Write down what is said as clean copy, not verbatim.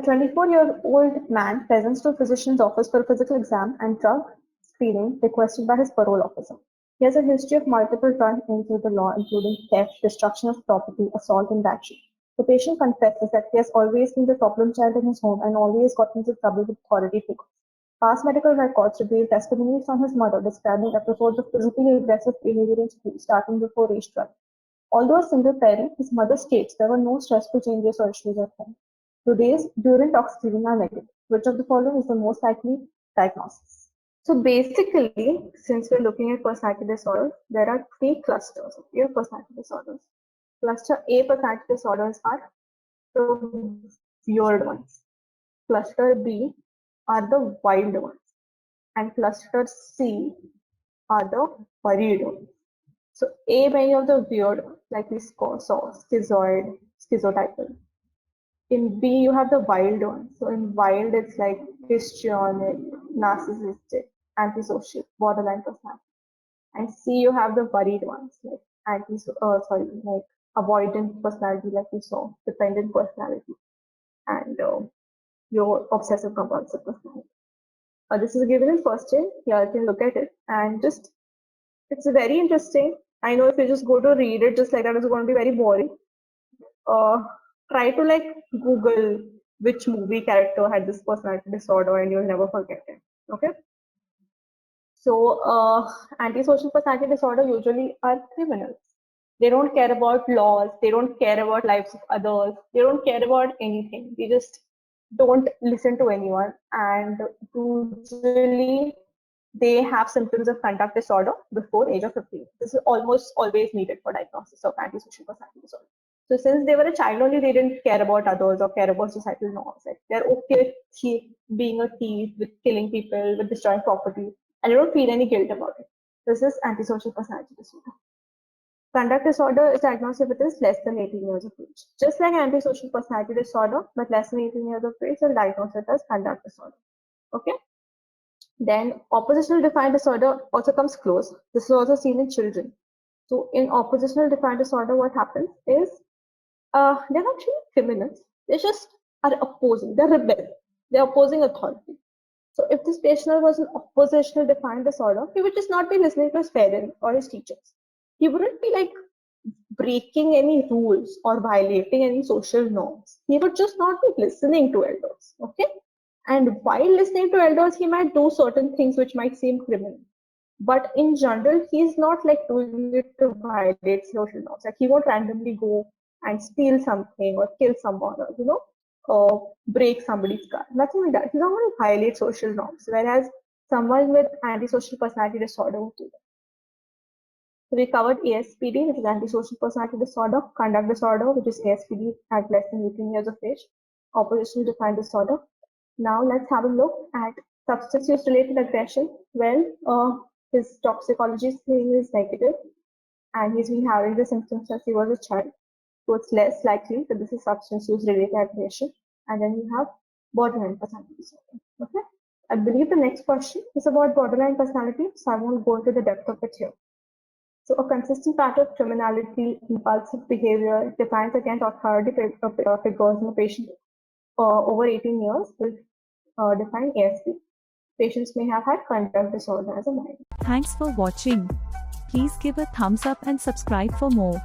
24-year-old man presents to a physician's office for a physical exam and drug screening requested by his parole officer. He has a history of multiple crimes into the law, including theft, destruction of property, assault, and battery. The patient confesses that he has always been the problem child in his home and always got into trouble with authority figures. Past medical records reveal testimonies from his mother describing episodes of physically aggressive behavior in school starting before age 12. Although a single parent, his mother states there were no stressful changes or issues at home. Today's urine toxicity are negative. Which of the following is the most likely diagnosis? So basically, since we're looking at personality disorders, there are three clusters of your personality disorders. Cluster A personality disorders are the weird ones. Cluster B are the wild ones. And cluster C are the worried ones. So A, many of the weird ones, like we saw, schizoid, schizotypal. In B, you have the wild ones. So in wild, it's like histrionic, narcissistic, antisocial, borderline personality. And C, you have the worried ones, like like avoidant personality, like we saw, dependent personality, and your obsessive compulsive personality. This is given in first year. Here you can look at it and just, it's very interesting. I know if you just go to read it just like that, it's going to be very boring. Try to like Google which movie character had this personality disorder and you'll never forget it. Okay. So antisocial personality disorder usually are criminals. They don't care about laws. They don't care about lives of others. They don't care about anything. They just don't listen to anyone. And usually they have symptoms of conduct disorder before age of 15. This is almost always needed for diagnosis of antisocial personality disorder. So since they were a child only, they didn't care about others or care about societal norms. Like they're okay with being a thief, with killing people, with destroying property, and they don't feel any guilt about it. This is antisocial personality disorder. Conduct disorder is diagnosed if it is less than 18 years of age. Just like antisocial personality disorder, but less than 18 years of age, is diagnosed as conduct disorder. Okay. Then oppositional defiant disorder also comes close. This is also seen in children. So in oppositional defiant disorder, what happens is they're not really criminals. They just are opposing. They're rebel. They're opposing authority. So if this patient was an oppositional defiant disorder, he would just not be listening to his parents or his teachers. He wouldn't be like breaking any rules or violating any social norms. He would just not be listening to elders. Okay. And while listening to elders, he might do certain things which might seem criminal. But in general, he's not like doing it to violate social norms. Like he won't randomly go and steal something or kill someone or, or break somebody's car. Nothing like that. He's not going to violate social norms. Whereas someone with antisocial personality disorder would do that. So we covered ASPD, which is antisocial personality disorder, conduct disorder, which is ASPD at less than 18 years of age, oppositional defiant disorder. Now let's have a look at substance use related aggression. Well, his toxicology is negative and he's been having the symptoms since he was a child. So it's less likely that this is substance use related aggression. And then you have borderline personality disorder. Okay. I believe the next question is about borderline personality, so I won't go into the depth of it here. So a consistent pattern of criminality, impulsive behavior, defiance against authority figures in a patient over 18 years will define ASP. Patients may have had conduct disorder as a minor. Thanks for watching. Please give a thumbs up and subscribe for more.